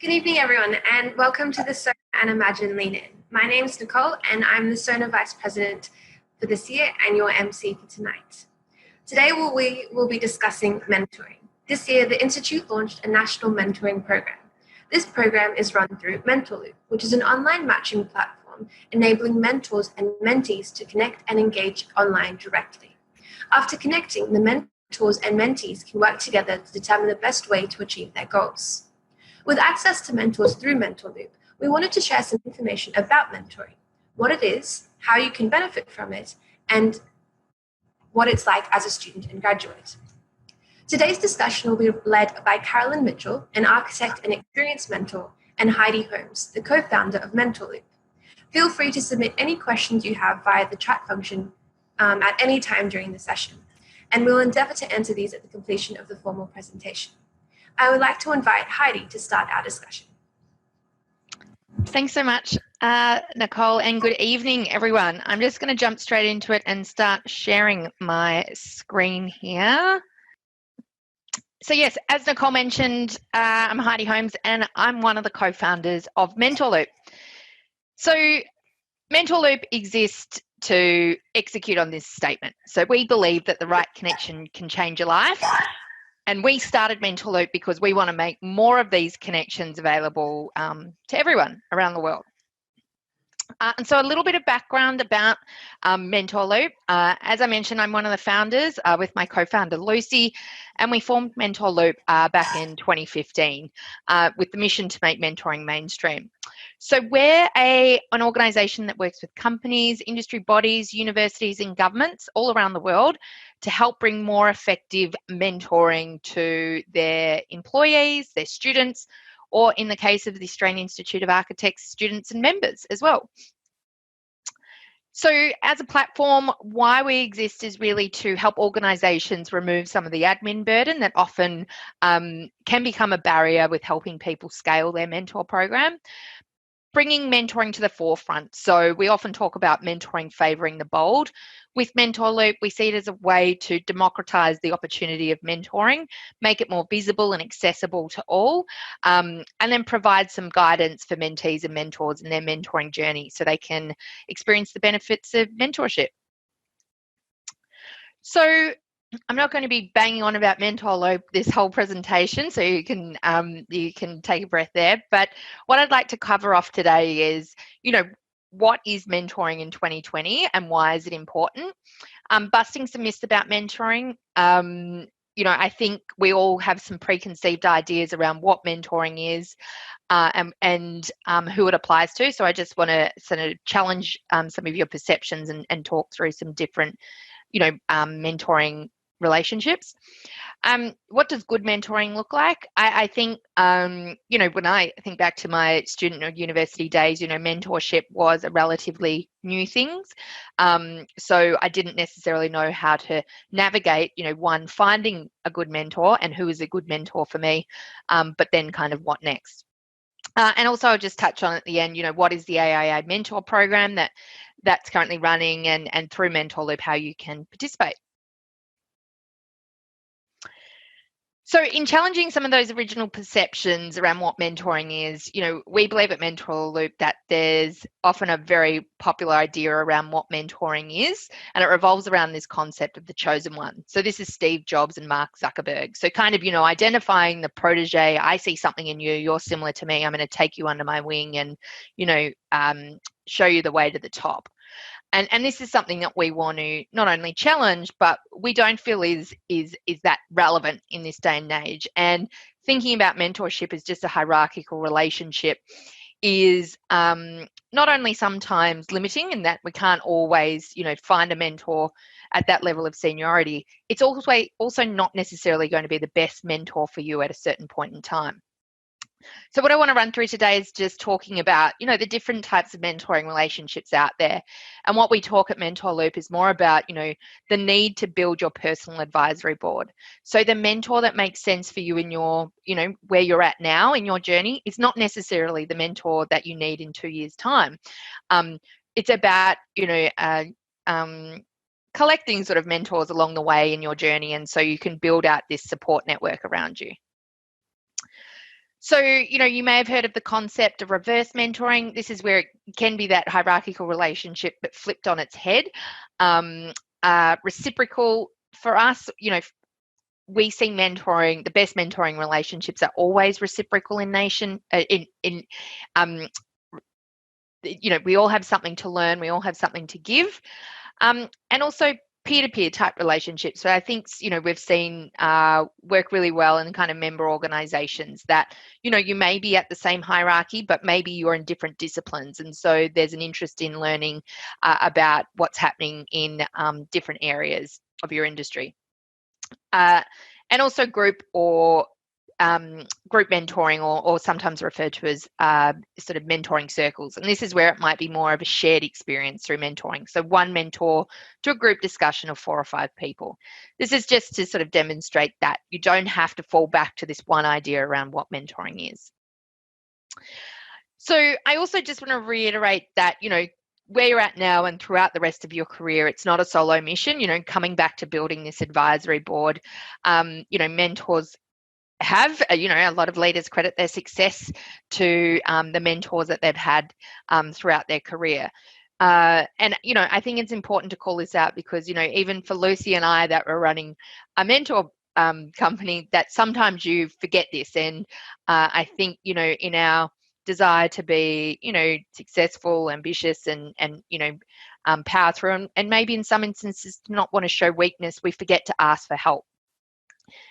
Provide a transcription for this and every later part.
Good evening, everyone, and welcome to the SONA and Imagine Lean In. My name is Nicole, and I'm the SONA Vice President for this year and your MC for tonight. Today, we will be discussing mentoring. This year, the Institute launched a national mentoring program. This program is run through MentorLoop, which is an online matching platform enabling mentors and mentees to connect and engage online directly. After connecting, the mentors and mentees can work together to determine the best way to achieve their goals. With access to mentors through MentorLoop, we wanted to share some information about mentoring, what it is, how you can benefit from it, and what it's like as a student and graduate. Today's discussion will be led by Carolyn Mitchell, an architect and experienced mentor, and Heidi Holmes, the co-founder of MentorLoop. Feel free to submit any questions you have via the chat function at any time during the session, and we'll endeavor to answer these at the completion of the formal presentation. I would like to invite Heidi to start our discussion. Thanks so much, Nicole, and good evening, everyone. I'm just going to jump straight into it and start sharing my screen here. So yes, as Nicole mentioned, I'm Heidi Holmes, and I'm one of the co-founders of MentorLoop. So MentorLoop exists to execute on this statement. So we believe that the right connection can change your life. And we started MentorLoop because we want to make more of these connections available to everyone around the world. And so a little bit of background about MentorLoop. As I mentioned, I'm one of the founders with my co-founder Lucy, and we formed MentorLoop back in 2015 with the mission to make mentoring mainstream. So we're an organisation that works with companies, industry bodies, universities and governments all around the world to help bring more effective mentoring to their employees, their students, or in the case of the Australian Institute of Architects, students and members as well. So as a platform, why we exist is really to help organisations remove some of the admin burden that often can become a barrier with helping people scale their mentor program. Bringing mentoring to the forefront. So we often talk about mentoring favouring the bold. With MentorLoop, we see it as a way to democratise the opportunity of mentoring, make it more visible and accessible to all, and then provide some guidance for mentees and mentors in their mentoring journey so they can experience the benefits of mentorship. So I'm not going to be banging on about MentorLoop this whole presentation, so you can take a breath there. But what I'd like to cover off today is, what is mentoring in 2020 and why is it important? Busting some myths about mentoring. I think we all have some preconceived ideas around what mentoring is and who it applies to. So I just want to sort of challenge some of your perceptions and talk through some different, mentoring relationships. What does good mentoring look like? I think, when I think back to my student or university days, mentorship was a relatively new thing. So I didn't necessarily know how to navigate, finding a good mentor and who is a good mentor for me, but then kind of what next. And also I'll just touch on at the end, what is the AIA mentor program that's currently running and through MentorLoop, how you can participate. So in challenging some of those original perceptions around what mentoring is, we believe at MentorLoop that there's often a very popular idea around what mentoring is, and it revolves around this concept of the chosen one. So this is Steve Jobs and Mark Zuckerberg. So kind of, identifying the protege, I see something in you, you're similar to me, I'm going to take you under my wing and, show you the way to the top. And this is something that we want to not only challenge, but we don't feel is that relevant in this day and age. And thinking about mentorship as just a hierarchical relationship is not only sometimes limiting in that we can't always, find a mentor at that level of seniority. It's also not necessarily going to be the best mentor for you at a certain point in time. So what I want to run through today is just talking about, the different types of mentoring relationships out there. And what we talk at MentorLoop is more about, the need to build your personal advisory board. So the mentor that makes sense for you in your, where you're at now in your journey is not necessarily the mentor that you need in 2 years' time. It's about, collecting sort of mentors along the way in your journey, and so you can build out this support network around you. So, you may have heard of the concept of reverse mentoring. This is where it can be that hierarchical relationship, but flipped on its head. Reciprocal for us, we see mentoring, the best mentoring relationships are always reciprocal in nation. We all have something to learn, we all have something to give, and also peer-to-peer type relationships. So I think, we've seen work really well in kind of member organizations that, you may be at the same hierarchy, but maybe you're in different disciplines. And so there's an interest in learning about what's happening in different areas of your industry. And also group mentoring, or sometimes referred to as sort of mentoring circles. And this is where it might be more of a shared experience through mentoring. So one mentor to a group discussion of 4 or 5 people. This is just to sort of demonstrate that you don't have to fall back to this one idea around what mentoring is. So I also just want to reiterate that, where you're at now and throughout the rest of your career, it's not a solo mission. Coming back to building this advisory board, mentors have, a lot of leaders credit their success to the mentors that they've had throughout their career. And, I think it's important to call this out because, even for Lucy and I that were running a mentor company, that sometimes you forget this. And I think, in our desire to be, successful, ambitious, and power through, and maybe in some instances to not want to show weakness, we forget to ask for help.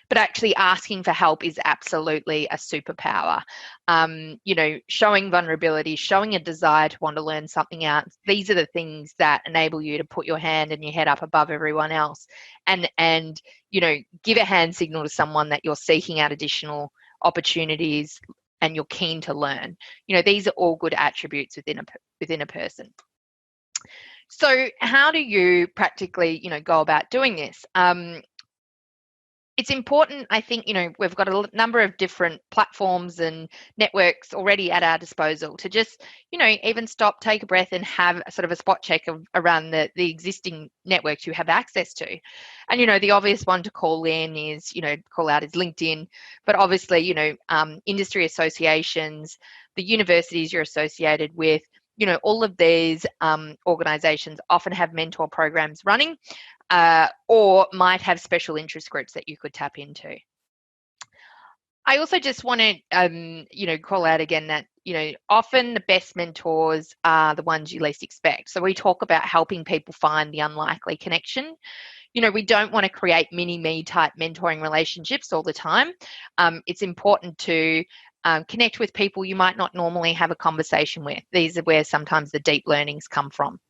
But actually asking for help is absolutely a superpower. Showing vulnerability, showing a desire to want to learn something out. These are the things that enable you to put your hand and your head up above everyone else, and give a hand signal to someone that you're seeking out additional opportunities and you're keen to learn. These are all good attributes within a person. So how do you practically, go about doing this? It's important, I think, we've got a number of different platforms and networks already at our disposal to just, even stop, take a breath, and have a sort of a spot check around the existing networks you have access to. And, the obvious one to call in is, call out is LinkedIn, but obviously, industry associations, the universities you're associated with, all of these organizations often have mentor programs running. Or might have special interest groups that you could tap into. I also just want to, call out again that, often the best mentors are the ones you least expect. So we talk about helping people find the unlikely connection. We don't want to create mini-me type mentoring relationships all the time. It's important to connect with people you might not normally have a conversation with. These are where sometimes the deep learnings come from.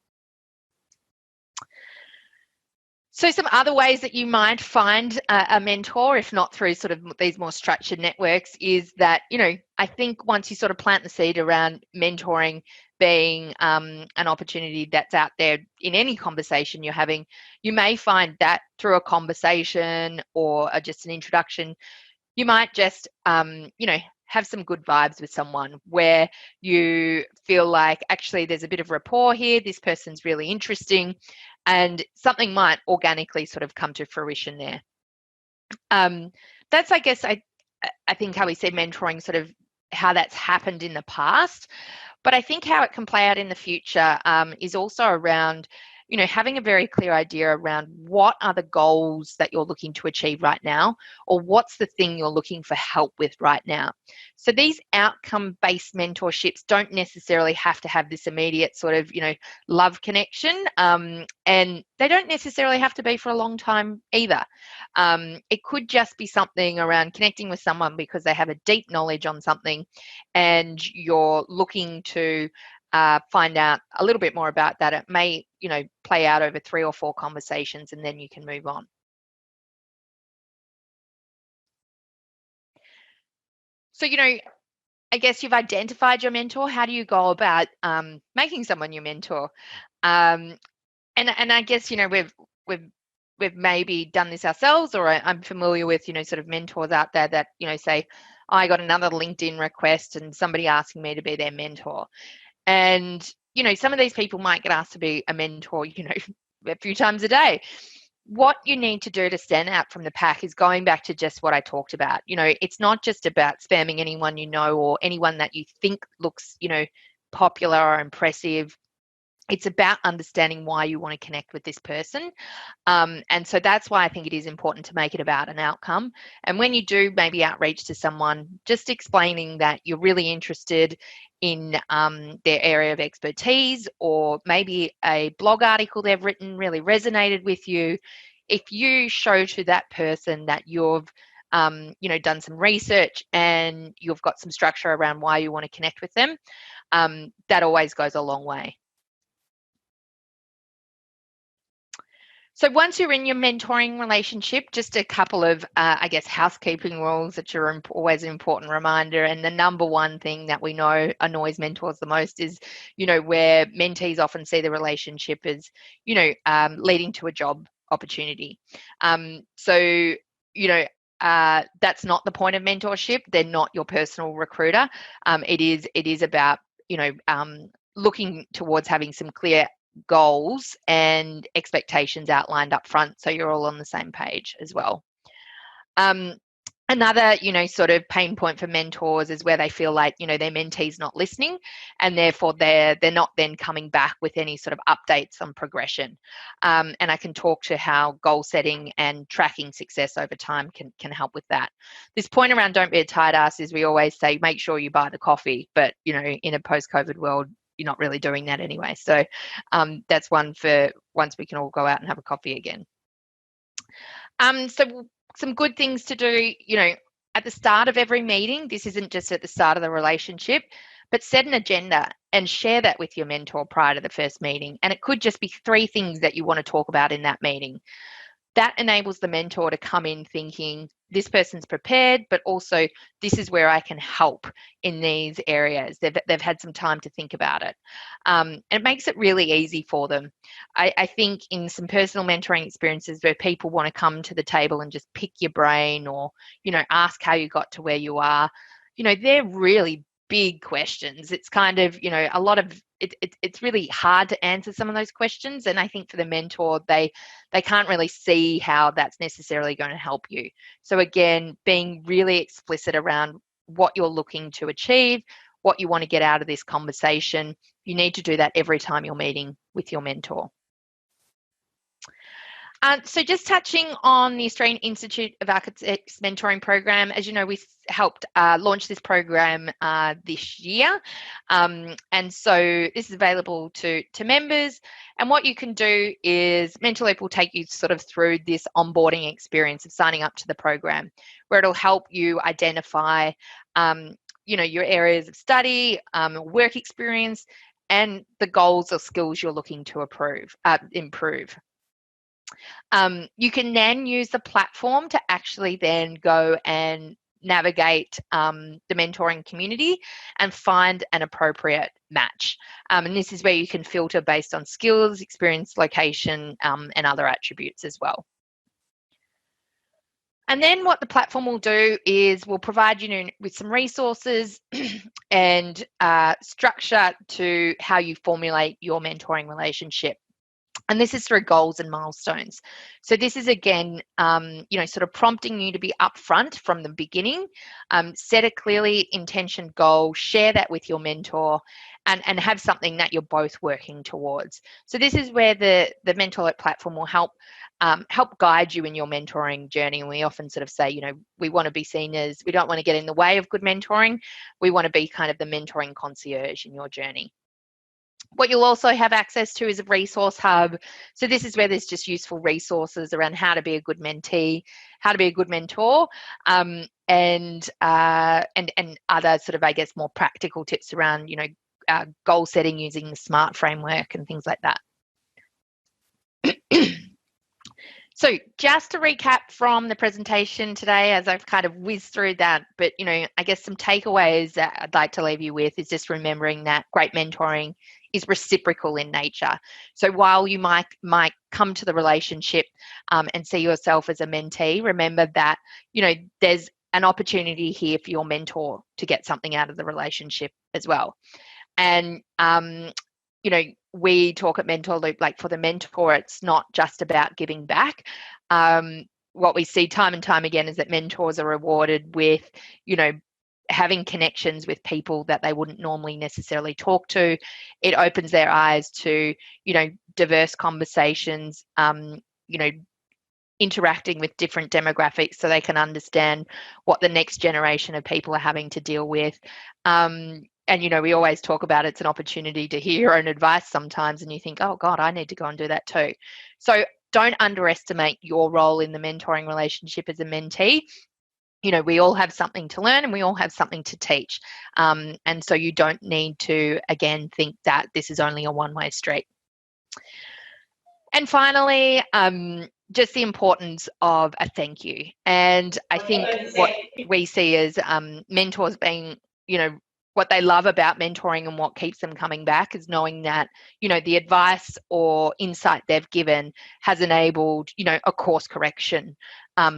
So some other ways that you might find a mentor, if not through sort of these more structured networks, is that, I think once you sort of plant the seed around mentoring being an opportunity that's out there in any conversation you're having, you may find that through a conversation or just an introduction, you might just, have some good vibes with someone where you feel like actually there's a bit of rapport here, this person's really interesting, and something might organically sort of come to fruition there. That's, I guess, I think how we see mentoring, sort of how that's happened in the past. But I think how it can play out in the future is also around, having a very clear idea around what are the goals that you're looking to achieve right now, or what's the thing you're looking for help with right now. So these outcome-based mentorships don't necessarily have to have this immediate sort of, love connection, and they don't necessarily have to be for a long time either. It could just be something around connecting with someone because they have a deep knowledge on something and you're looking to find out a little bit more about that. It may, play out over 3 or 4 conversations and then you can move on. So, I guess you've identified your mentor. How do you go about making someone your mentor? And I guess, we've maybe done this ourselves, or I'm familiar with, sort of mentors out there that, say, I got another LinkedIn request and somebody asking me to be their mentor. And, some of these people might get asked to be a mentor, a few times a day. what you need to do to stand out from the pack is going back to just what I talked about. It's not just about spamming anyone you know or anyone that you think looks, popular or impressive. It's about understanding why you want to connect with this person. And so that's why I think it is important to make it about an outcome. And when you do maybe outreach to someone, just explaining that you're really interested in their area of expertise, or maybe a blog article they've written really resonated with you. If you show to that person that you've done some research and you've got some structure around why you want to connect with them, that always goes a long way. So once you're in your mentoring relationship, just a couple of, housekeeping rules that are always an important reminder. And the number one thing that we know annoys mentors the most is, where mentees often see the relationship as, leading to a job opportunity. That's not the point of mentorship. They're not your personal recruiter. It is about, looking towards having some clear goals and expectations outlined up front, so you're all on the same page as well. Another, sort of pain point for mentors is where they feel like, their mentee's not listening, and therefore they're not then coming back with any sort of updates on progression. And I can talk to how goal setting and tracking success over time can help with that. This point around don't be a tight ass is we always say, make sure you buy the coffee, but, in a post-COVID world, you're not really doing that anyway. So that's one for once we can all go out and have a coffee again. So some good things to do, at the start of every meeting. This isn't just at the start of the relationship, but set an agenda and share that with your mentor prior to the first meeting. And it could just be 3 things that you want to talk about in that meeting. That enables the mentor to come in thinking, this person's prepared, but also this is where I can help in these areas. They've had some time to think about it. And it makes it really easy for them. I think in some personal mentoring experiences where people want to come to the table and just pick your brain or, ask how you got to where you are, they're really big questions. It's kind of, a lot of it's really hard to answer some of those questions. And I think for the mentor, they can't really see how that's necessarily going to help you. So again, being really explicit around what you're looking to achieve, what you want to get out of this conversation, you need to do that every time you're meeting with your mentor. So just touching on the Australian Institute of Architects mentoring program, as you know, we helped launch this program this year. And so this is available to members. And what you can do is Mentorloop will take you sort of through this onboarding experience of signing up to the program, where it'll help you identify, your areas of study, work experience, and the goals or skills you're looking to improve. You can then use the platform to actually then go and navigate the mentoring community and find an appropriate match. And this is where you can filter based on skills, experience, location, and other attributes as well. And then what the platform will do is we'll provide you with some resources and structure to how you formulate your mentoring relationship. And this is through goals and milestones. So this is, again, sort of prompting you to be upfront from the beginning, set a clearly intentioned goal, share that with your mentor, and have something that you're both working towards. So this is where the Mentorloop platform will help guide you in your mentoring journey. And we often sort of say, we want to be seen as, we don't want to get in the way of good mentoring. We want to be kind of the mentoring concierge in your journey. What you'll also have access to is a resource hub. So this is where there's just useful resources around how to be a good mentee, how to be a good mentor, and other sort of, I guess, more practical tips around, goal setting using the SMART framework and things like that. So just to recap from the presentation today, as I've kind of whizzed through that, but, I guess some takeaways that I'd like to leave you with is just remembering that great mentoring is reciprocal in nature. So while you might come to the relationship and see yourself as a mentee, remember that, there's an opportunity here for your mentor to get something out of the relationship as well. And, we talk at Mentor Loop, like for the mentor, it's not just about giving back. What we see time and time again is that mentors are rewarded with, having connections with people that they wouldn't normally necessarily talk to. It opens their eyes to, diverse conversations, interacting with different demographics so they can understand what the next generation of people are having to deal with. And, we always talk about it's an opportunity to hear your own advice sometimes, and you think, oh God, I need to go and do that too. So don't underestimate your role in the mentoring relationship as a mentee. We all have something to learn and we all have something to teach. And so you don't need to, again, think that this is only a one-way street. And finally, just the importance of a thank you. And I think what we see as mentors being, what they love about mentoring and what keeps them coming back is knowing that, the advice or insight they've given has enabled, a course correction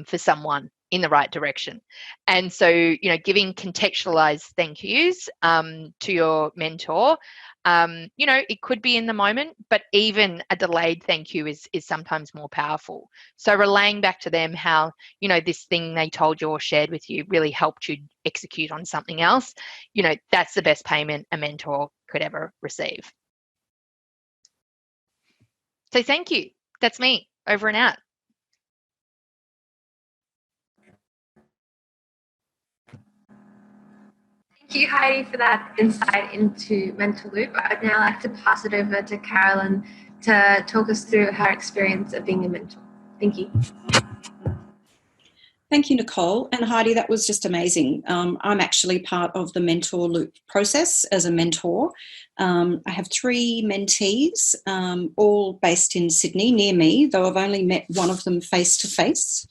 for someone in the right direction. And so, giving contextualized thank yous to your mentor, it could be in the moment, but even a delayed thank you is sometimes more powerful. So relaying back to them how, this thing they told you or shared with you really helped you execute on something else, that's the best payment a mentor could ever receive. So thank you. That's me. Over and out. Thank you, Heidi, for that insight into Mentor Loop. I'd now like to pass it over to Carolyn to talk us through her experience of being a mentor. Thank you. Thank you, Nicole. And Heidi, that was just amazing. I'm actually part of the Mentor Loop process as a mentor. I have 3 mentees, all based in Sydney, near me, though I've only met one of them face-to-face.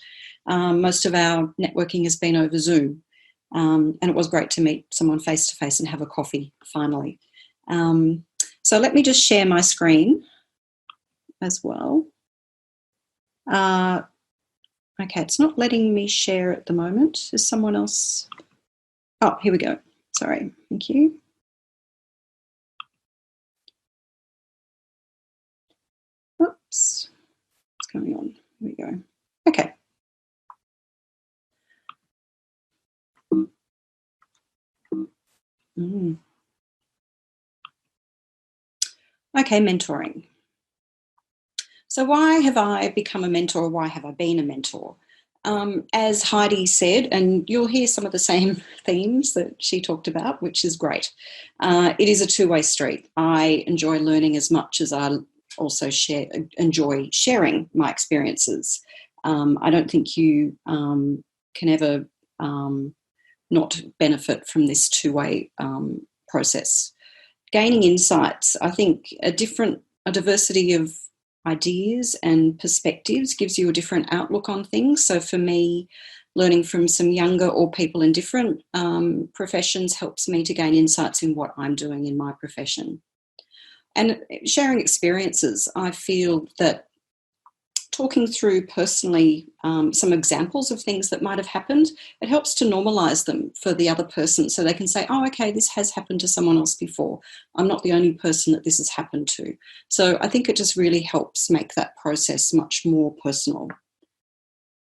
Most of our networking has been over Zoom. And it was great to meet someone face-to-face and have a coffee, finally. So let me just share my screen as well. Okay, it's not letting me share at the moment. Is someone else? Oh, here we go. Sorry, thank you. Oops, what's going on? Here we go. Okay. Okay, mentoring. So why have I become a mentor? Why have I been a mentor? As Heidi said, and you'll hear some of the same themes that she talked about, which is great. It is a two-way street. I enjoy learning as much as I also enjoy sharing my experiences. I don't think you can ever not benefit from this two-way process. Gaining insights, I think a diversity of ideas and perspectives gives you a different outlook on things. So for me, learning from some younger or people in different professions helps me to gain insights in what I'm doing in my profession. And sharing experiences, I feel that talking through personally some examples of things that might have happened, it helps to normalise them for the other person so they can say, oh, okay, this has happened to someone else before. I'm not the only person that this has happened to. So I think it just really helps make that process much more personal.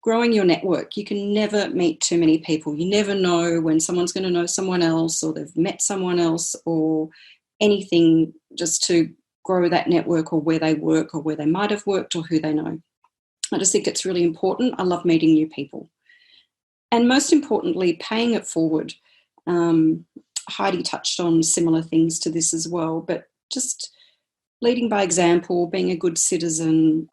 Growing your network, you can never meet too many people. You never know when someone's going to know someone else or they've met someone else or anything, just to grow that network or where they work or where they might have worked or who they know. I just think it's really important. I love meeting new people. And most importantly, paying it forward. Heidi touched on similar things to this as well, but just leading by example, being a good citizen,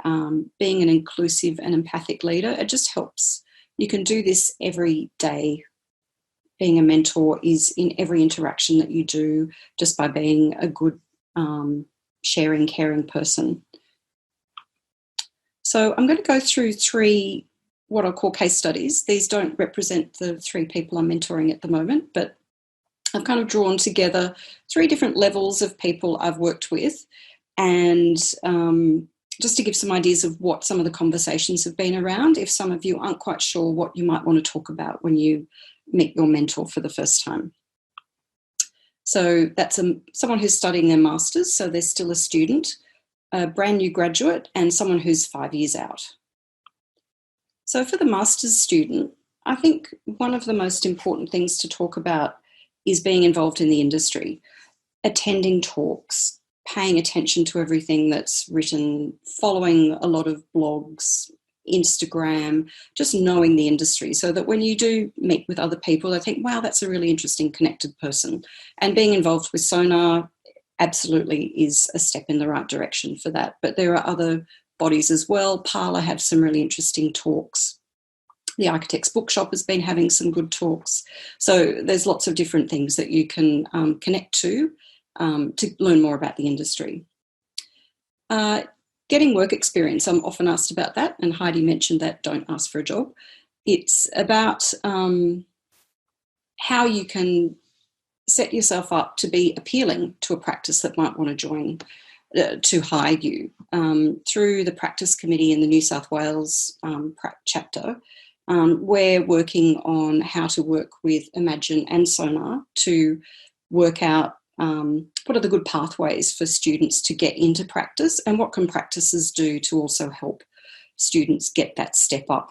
being an inclusive and empathic leader, it just helps. You can do this every day. Being a mentor is in every interaction that you do, just by being a good, sharing, caring person. So I'm going to go through 3 what I'll call case studies. These don't represent the 3 people I'm mentoring at the moment, but I've kind of drawn together 3 different levels of people I've worked with, and just to give some ideas of what some of the conversations have been around, if some of you aren't quite sure what you might want to talk about when you meet your mentor for the first time. So that's someone who's studying their master's, so they're still a student, a brand new graduate, and someone who's 5 years out. So for the master's student, I think one of the most important things to talk about is being involved in the industry, attending talks, paying attention to everything that's written, following a lot of blogs, Instagram, just knowing the industry so that when you do meet with other people, they think, wow, that's a really interesting connected person. And being involved with Sonar absolutely is a step in the right direction for that. But there are other bodies as well. Parlour have some really interesting talks. The Architects Bookshop has been having some good talks. So there's lots of different things that you can connect to learn more about the industry. Getting work experience, I'm often asked about that, and Heidi mentioned that, don't ask for a job. It's about how you can set yourself up to be appealing to a practice that might want to join, to hire you. Through the practice committee in the New South Wales chapter, we're working on how to work with Imagine and Sonar to work out what are the good pathways for students to get into practice, and what can practices do to also help students get that step up.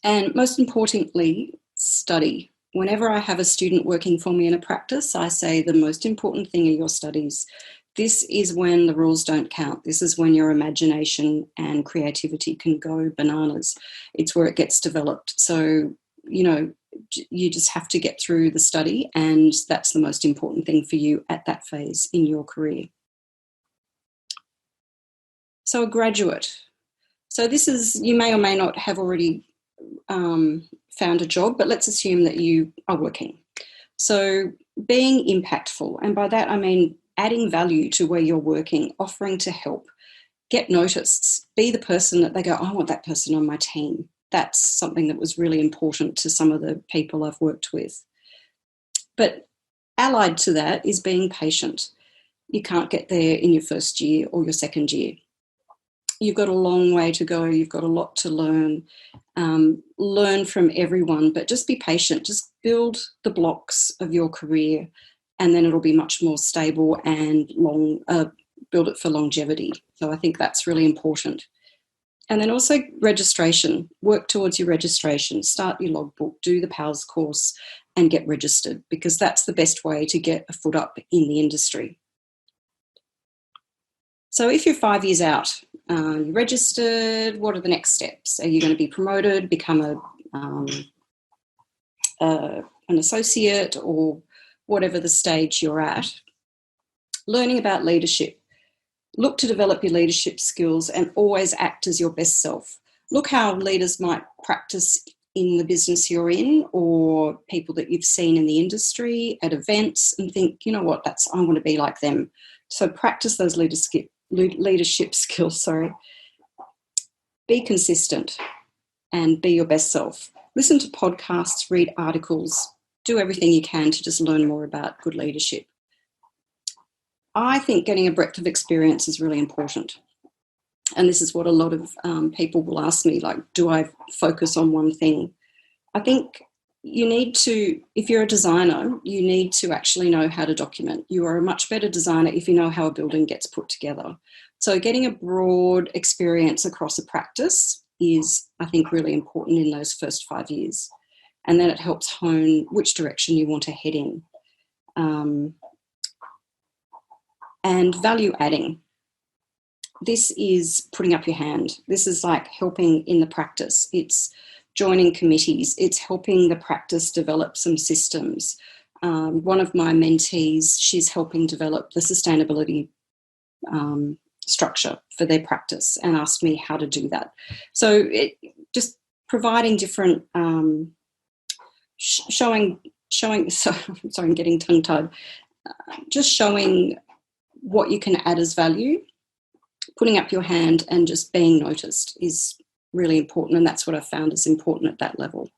And most importantly, study. Whenever I have a student working for me in a practice, I say the most important thing are your studies. This is when the rules don't count. This is when your imagination and creativity can go bananas. It's where it gets developed. So, you just have to get through the study, and that's the most important thing for you at that phase in your career. So a graduate. So this is, you may or may not have already found a job, but let's assume that you are working. So being impactful, and by that I mean adding value to where you're working, offering to help, get noticed, be the person that they go, I want that person on my team. That's something that was really important to some of the people I've worked with. But allied to that is being patient. You can't get there in your first year or your second year. You've got a long way to go. You've got a lot to learn. Learn from everyone, but just be patient. Just build the blocks of your career, and then it'll be much more stable and build it for longevity. So I think that's really important. And then also registration. Work towards your registration. Start your logbook, do the PALS course and get registered, because that's the best way to get a foot up in the industry. So if you're 5 years out, you're registered, what are the next steps? Are you going to be promoted, become an associate, or whatever the stage you're at? Learning about leadership. Look to develop your leadership skills and always act as your best self. Look how leaders might practice in the business you're in, or people that you've seen in the industry at events, and think, you know what, I want to be like them. So practice those leadership skills. Be consistent and be your best self. Listen to podcasts, read articles, do everything you can to just learn more about good leadership. I think getting a breadth of experience is really important. And this is what a lot of people will ask me, like, do I focus on one thing? I think you need to, if you're a designer, you need to actually know how to document. You are a much better designer if you know how a building gets put together. So getting a broad experience across a practice is, I think, really important in those first 5 years. And then it helps hone which direction you want to head in. And value adding. This is putting up your hand. This is like helping in the practice. It's joining committees. It's helping the practice develop some systems. One of my mentees, she's helping develop the sustainability structure for their practice, and asked me how to do that. So just providing different, showing. Sorry, I'm getting tongue-tied. Just showing what you can add as value, putting up your hand and just being noticed is really important, and that's what I found is important at that level.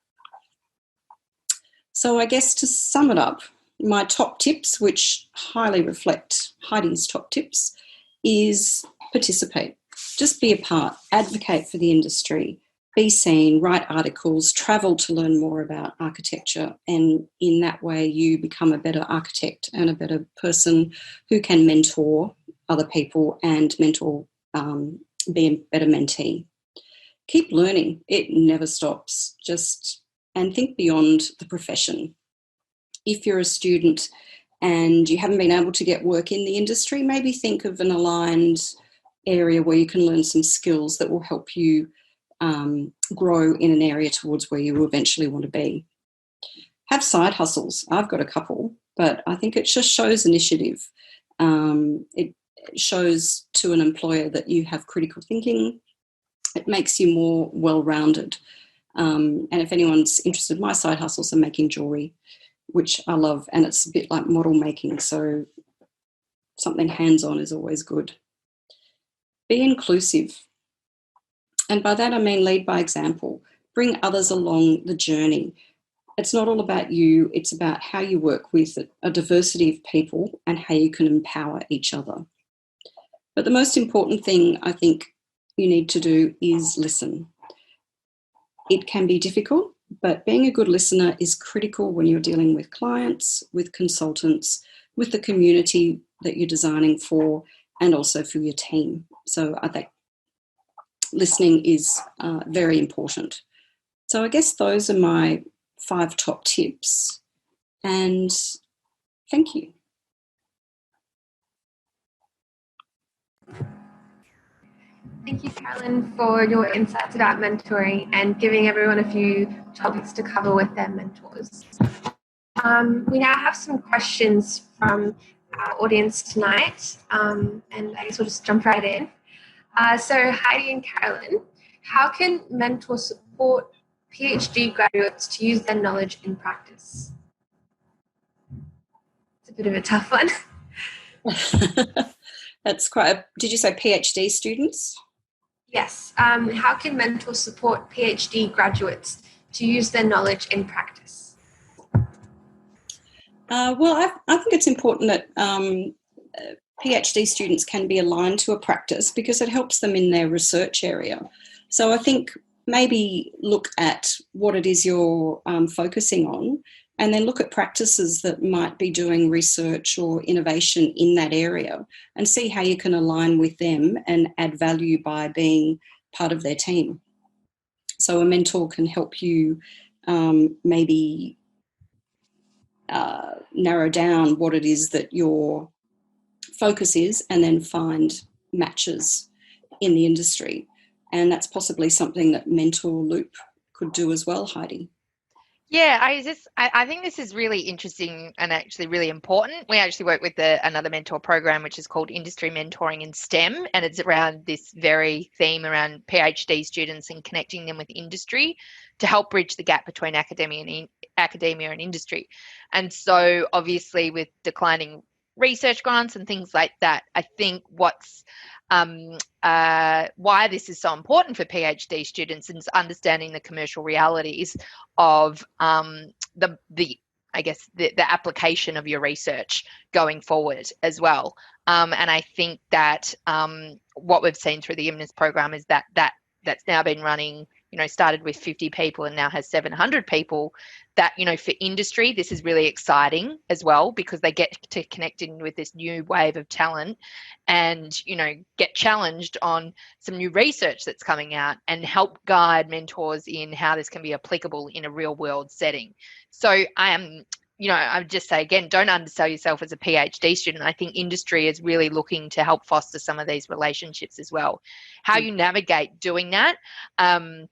So I guess to sum it up, my top tips, which highly reflect Heidi's top tips, is participate. Just be a part, advocate for the industry, be seen, write articles, travel to learn more about architecture, and in that way you become a better architect and a better person who can mentor other people and be a better mentee. Keep learning. It never stops. And think beyond the profession. If you're a student and you haven't been able to get work in the industry, maybe think of an aligned area where you can learn some skills that will help you grow in an area towards where you eventually want to be. Have side hustles. I've got a couple, but I think it just shows initiative. It shows to an employer that you have critical thinking. It makes you more well-rounded. And if anyone's interested, my side hustles are making jewellery, which I love, and it's a bit like model making, so something hands-on is always good. Be inclusive. And by that I mean lead by example. Bring others along the journey. It's not all about you, it's about how you work with a diversity of people and how you can empower each other. But the most important thing I think you need to do is listen. It can be difficult, but being a good listener is critical when you're dealing with clients, with consultants, with the community that you're designing for, and also for your team. So I think listening is very important. So I guess those are my 5 top tips. And thank you. Thank you, Carolyn, for your insights about mentoring and giving everyone a few topics to cover with their mentors. We now have some questions from our audience tonight, and I guess we'll just jump right in. So Heidi and Carolyn, how can mentors support PhD graduates to use their knowledge in practice? It's a bit of a tough one. That's quite did you say PhD students? Yes. How can mentors support PhD graduates to use their knowledge in practice? Well, I think it's important that PhD students can be aligned to a practice because it helps them in their research area. So I think maybe look at what it is you're focusing on, and then look at practices that might be doing research or innovation in that area and see how you can align with them and add value by being part of their team. So a mentor can help you maybe narrow down what it is that your focus is and then find matches in the industry. And that's possibly something that Mentor Loop could do as well, Heidi. Yeah, I think this is really interesting and actually really important. We actually work with another mentor program, which is called Industry Mentoring in STEM, and it's around this very theme around PhD students and connecting them with industry to help bridge the gap between academia and industry. And so obviously with declining research grants and things like that, I think what's why this is so important for PhD students is understanding the commercial realities of the application of your research going forward as well. And I think that what we've seen through the IMNIS program is that's now been running, started with 50 people and now has 700 people, that, for industry, this is really exciting as well because they get to connect in with this new wave of talent and, get challenged on some new research that's coming out and help guide mentors in how this can be applicable in a real world setting. So I would just say, again, don't undersell yourself as a PhD student. I think industry is really looking to help foster some of these relationships as well. How you navigate doing that, I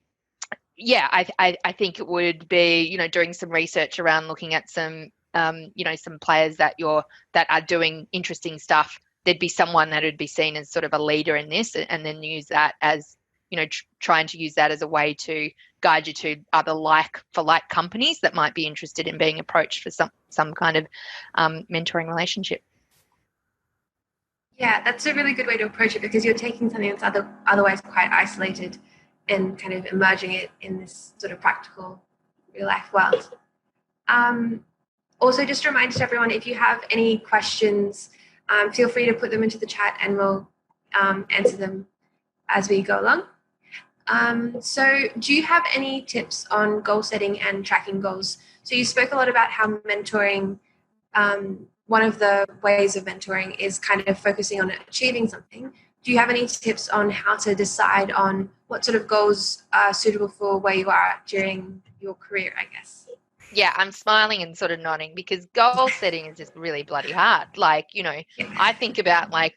think it would be, doing some research around looking at some, some players that are doing interesting stuff. There'd be someone that would be seen as sort of a leader in this, and then use that as, trying to use that as a way to guide you to other like companies that might be interested in being approached for some kind of mentoring relationship. Yeah, that's a really good way to approach it because you're taking something that's otherwise quite isolated and kind of emerging it in this sort of practical real life world. Also, just a reminder to everyone, if you have any questions, feel free to put them into the chat and we'll answer them as we go along. So do you have any tips on goal setting and tracking goals? So you spoke a lot about how mentoring, one of the ways of mentoring is kind of focusing on achieving something. Do you have any tips on how to decide on what sort of goals are suitable for where you are during your career, I guess? Yeah, I'm smiling and sort of nodding because goal setting is just really bloody hard. Like, Yeah. I think about like,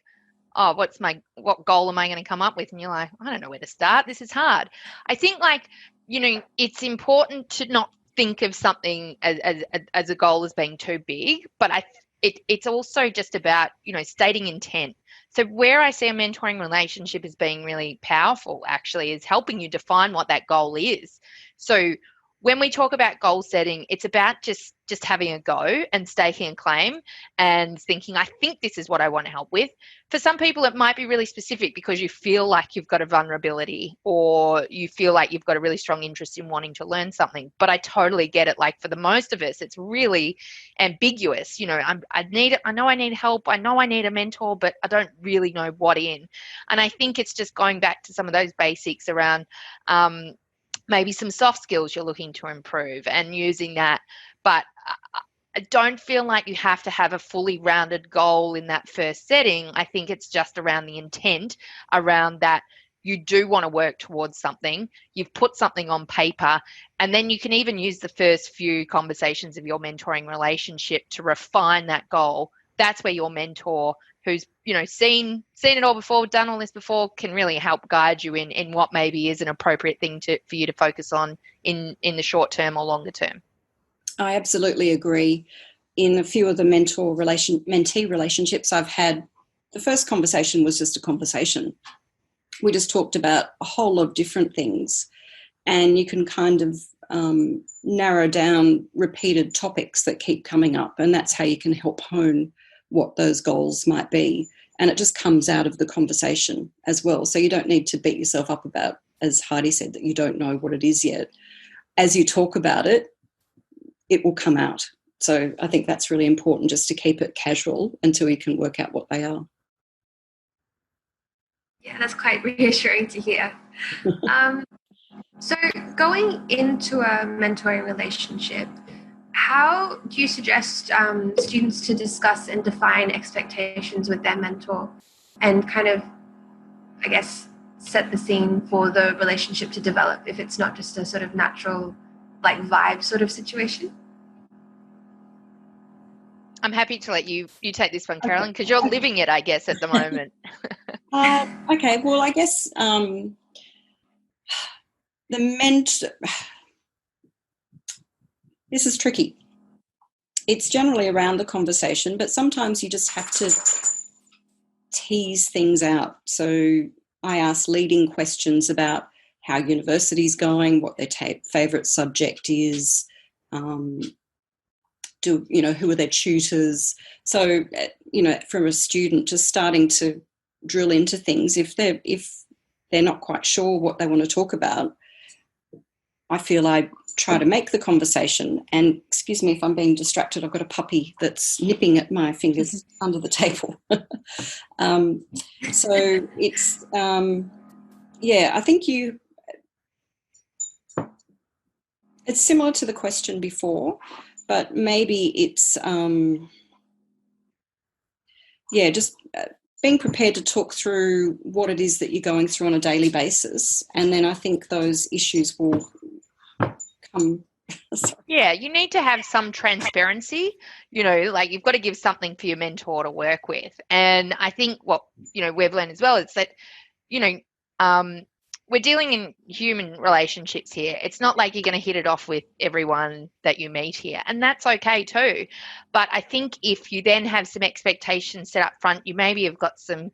oh, what goal am I going to come up with? And you're like, I don't know where to start. This is hard. I think like, it's important to not think of something as a goal as being too big, but it's also just about, stating intent. So where I see a mentoring relationship as being really powerful actually is helping you define what that goal is. So when we talk about goal setting, it's about just having a go and staking a claim and thinking, I think this is what I want to help with. For some people, it might be really specific because you feel like you've got a vulnerability or you feel like you've got a really strong interest in wanting to learn something. But I totally get it. Like for the most of us, it's really ambiguous. I know I need help. I know I need a mentor, but I don't really know what in. And I think it's just going back to some of those basics around maybe some soft skills you're looking to improve and using that. But I don't feel like you have to have a fully rounded goal in that first setting. I think it's just around the intent around that you do want to work towards something. You've put something on paper, and then you can even use the first few conversations of your mentoring relationship to refine that goal. That's where your mentor, who's seen it all before, done all this before, can really help guide you in what maybe is an appropriate thing for you to focus on in the short term or longer term. I absolutely agree. In a few of the mentee relationships I've had, the first conversation was just a conversation. We just talked about a whole lot of different things, and you can kind of narrow down repeated topics that keep coming up, and that's how you can help hone what those goals might be. And it just comes out of the conversation as well. So you don't need to beat yourself up about, as Heidi said, that you don't know what it is yet. As you talk about it, it will come out. So I think that's really important, just to keep it casual until you can work out what they are. Yeah, that's quite reassuring to hear. So going into a mentoring relationship, how do you suggest students to discuss and define expectations with their mentor and kind of, I guess, set the scene for the relationship to develop if it's not just a sort of natural, like, vibe sort of situation? I'm happy to let you take this one, Carolyn, because you're living it, I guess, at the moment. Okay, well, I guess this is tricky. It's generally around the conversation, but sometimes you just have to tease things out. So I ask leading questions about how university's going, what their favourite subject is, who are their tutors. So, from a student, just starting to drill into things. If they're not quite sure what they want to talk about, I feel I try to make the conversation. And excuse me if I'm being distracted, I've got a puppy that's nipping at my fingers under the table. So it's, I think it's similar to the question before, but maybe it's, just being prepared to talk through what it is that you're going through on a daily basis. And then I think those issues will come. Yeah, you need to have some transparency, like you've got to give something for your mentor to work with. And I think what, we've learned as well is that, we're dealing in human relationships here. It's not like you're going to hit it off with everyone that you meet here, and that's okay too. But I think if you then have some expectations set up front, you maybe have got some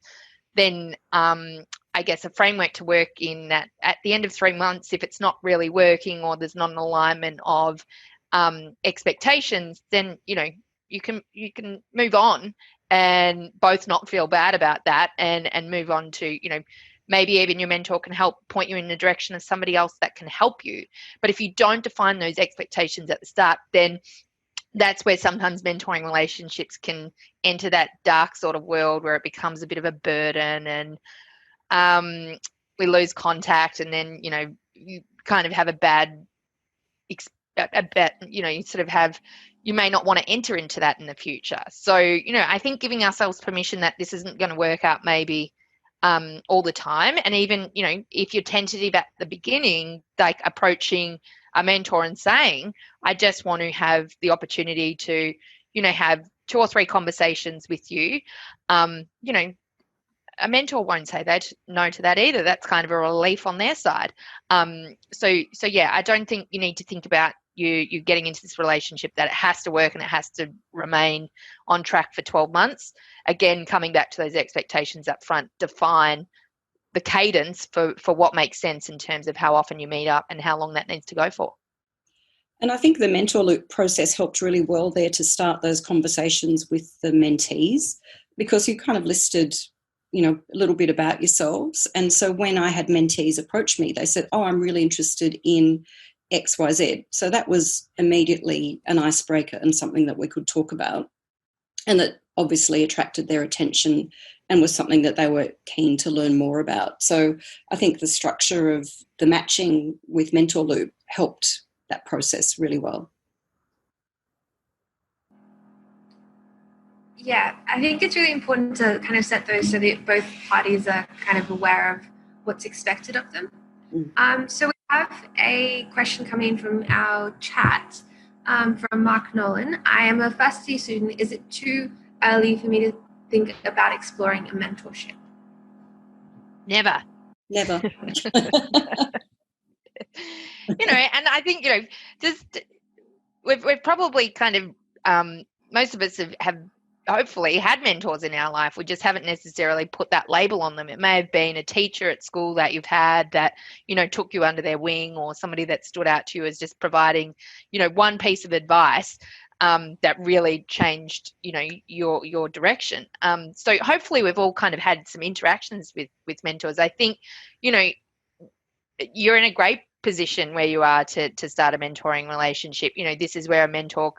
then I guess a framework to work in that at the end of 3 months, if it's not really working or there's not an alignment of expectations, then you can move on and both not feel bad about that and move on to maybe even your mentor can help point you in the direction of somebody else that can help you. But if you don't define those expectations at the start, then that's where sometimes mentoring relationships can enter that dark sort of world where it becomes a bit of a burden. And we lose contact, and then, you know, you kind of have a bad, you know, you sort of have, you may not want to enter into that in the future. So, you know, I think giving ourselves permission that this isn't going to work out maybe all the time. And even, you know, if you're tentative at the beginning, like approaching a mentor and saying, I just want to have the opportunity to, you know, have 2 or 3 conversations with you. You know, a mentor won't say that no to that either. That's kind of a relief on their side. So yeah, I don't think you need to think about you getting into this relationship that it has to work and it has to remain on track for 12 months. Again, coming back to those expectations up front, define the cadence for what makes sense in terms of how often you meet up and how long that needs to go for. And I think the mentor loop process helped really well there to start those conversations with the mentees, because you kind of listed, you know, a little bit about yourselves. And so when I had mentees approach me, they said, oh, I'm really interested in XYZ. So that was immediately an icebreaker and something that we could talk about, and that obviously attracted their attention and was something that they were keen to learn more about. So I think the structure of the matching with Mentor Loop helped that process really well. Yeah, I think it's really important to kind of set those so that both parties are kind of aware of what's expected of them. So we have a question coming from our chat from Mark Nolan. I am a first year student. Is it too early for me to think about exploring a mentorship? Never. You know, and I think, you know, just we've probably kind of most of us have hopefully had mentors in our life. We just haven't necessarily put that label on them. It may have been a teacher at school that you've had that, you know, took you under their wing, or somebody that stood out to you as just providing, you know, one piece of advice that really changed, you know, your direction. So hopefully we've all kind of had some interactions with mentors. I think, you know, you're in a great position where you are to start a mentoring relationship. You know, this is where a mentor,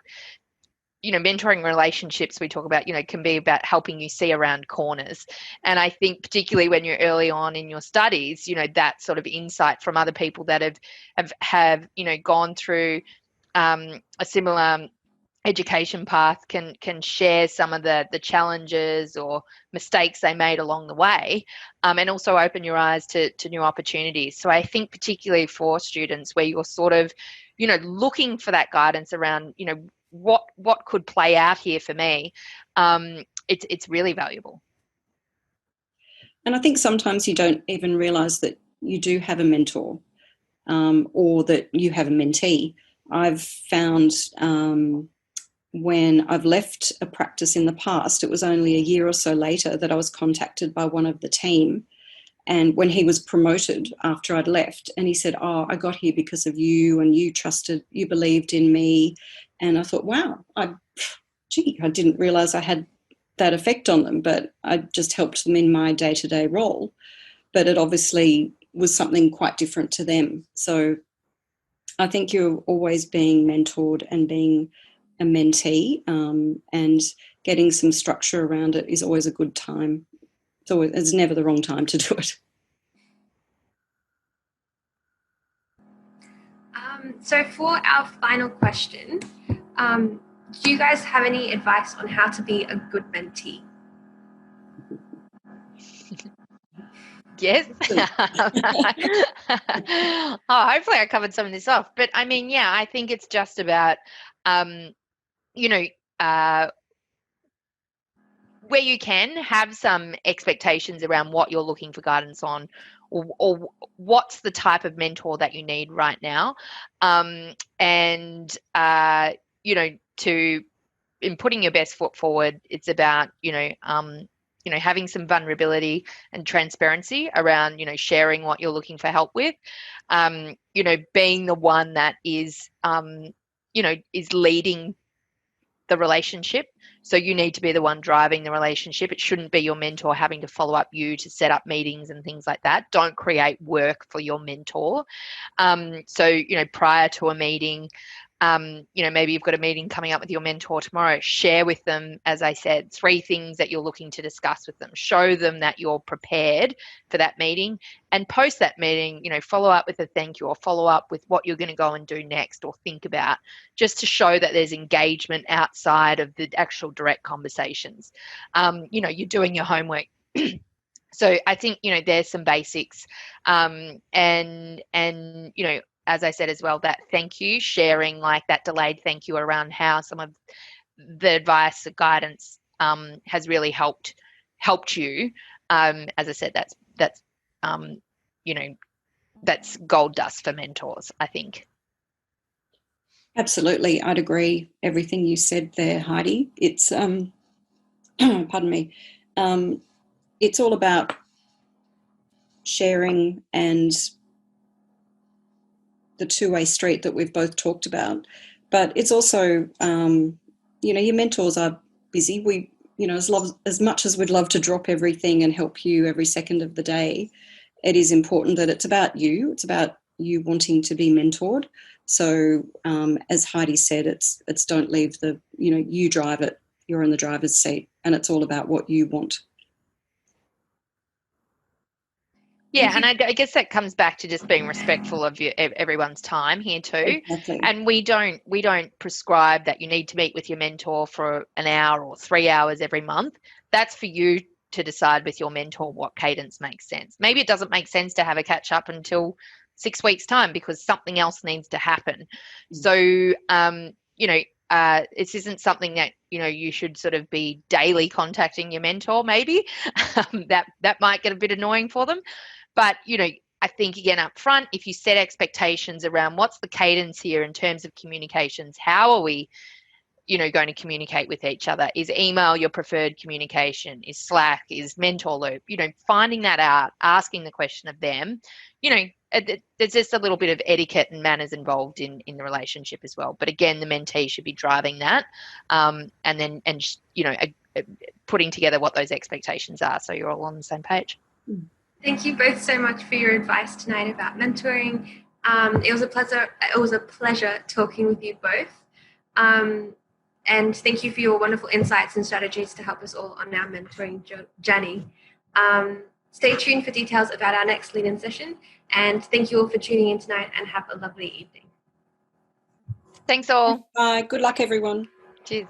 you know, mentoring relationships we talk about, you know, can be about helping you see around corners. And I think particularly when you're early on in your studies, you know, that sort of insight from other people that have you know, gone through a similar education path can share some of the challenges or mistakes they made along the way, and also open your eyes to new opportunities. So I think particularly for students where you're sort of, you know, looking for that guidance around, you know, what could play out here for me, it's really valuable. And I think sometimes you don't even realise that you do have a mentor, or that you have a mentee. I've found when I've left a practice in the past, it was only a year or so later that I was contacted by one of the team, and when he was promoted after I'd left, and he said, oh, I got here because of you, and you trusted, you believed in me. And I thought, wow, I didn't realise I had that effect on them, but I just helped them in my day-to-day role. But it obviously was something quite different to them. So I think you're always being mentored and being a mentee, and getting some structure around it is always a good time. So it's never the wrong time to do it. So for our final question, do you guys have any advice on how to be a good mentee? Yes. Hopefully I covered some of this off. But I mean, yeah, I think it's just about, you know, where you can have some expectations around what you're looking for guidance on, or what's the type of mentor that you need right now. And, you know, in putting your best foot forward, it's about, you know, having some vulnerability and transparency around, you know, sharing what you're looking for help with, you know, being the one that is, you know, is leading the relationship. So you need to be the one driving the relationship. It shouldn't be your mentor having to follow up you to set up meetings and things like that. Don't create work for your mentor. So, you know, prior to a meeting, Maybe you've got a meeting coming up with your mentor tomorrow. Share with them, as I said, 3 things that you're looking to discuss with them. Show them that you're prepared for that meeting, and post that meeting, follow up with a thank you, or follow up with what you're going to go and do next or think about, just to show that there's engagement outside of the actual direct conversations. You're doing your homework. So I think, there's some basics. As I said as well, that thank you, sharing like that delayed thank you around how some of the advice, the guidance has really helped you. As I said, that's gold dust for mentors, I think. Absolutely, I'd agree everything you said there, Heidi. It's pardon me. It's all about sharing and the two-way street that we've both talked about. But it's also, your mentors are busy. We, as much as we'd love to drop everything and help you every second of the day, it is important that it's about you. It's about you wanting to be mentored. So as Heidi said, it's don't leave you drive it. You're in the driver's seat, and it's all about what you want. Yeah, and I guess that comes back to just being respectful of everyone's time here too. Exactly. And we don't prescribe that you need to meet with your mentor for an hour or 3 hours every month. That's for you to decide with your mentor what cadence makes sense. Maybe it doesn't make sense to have a catch up until 6 weeks' time because something else needs to happen. So, this isn't something that you should sort of be daily contacting your mentor. Maybe that might get a bit annoying for them. But, I think, again, up front, if you set expectations around what's the cadence here in terms of communications, how are we, going to communicate with each other? Is email your preferred communication? Is Slack? Is Mentor Loop? Finding that out, asking the question of them, there's just a little bit of etiquette and manners involved in the relationship as well. But again, the mentee should be driving that putting together what those expectations are so you're all on the same page. Thank you both so much for your advice tonight about mentoring. It was a pleasure talking with you both. And thank you for your wonderful insights and strategies to help us all on our mentoring journey. Stay tuned for details about our next lead-in session. And thank you all for tuning in tonight, and have a lovely evening. Thanks all. Bye. Good luck, everyone. Cheers.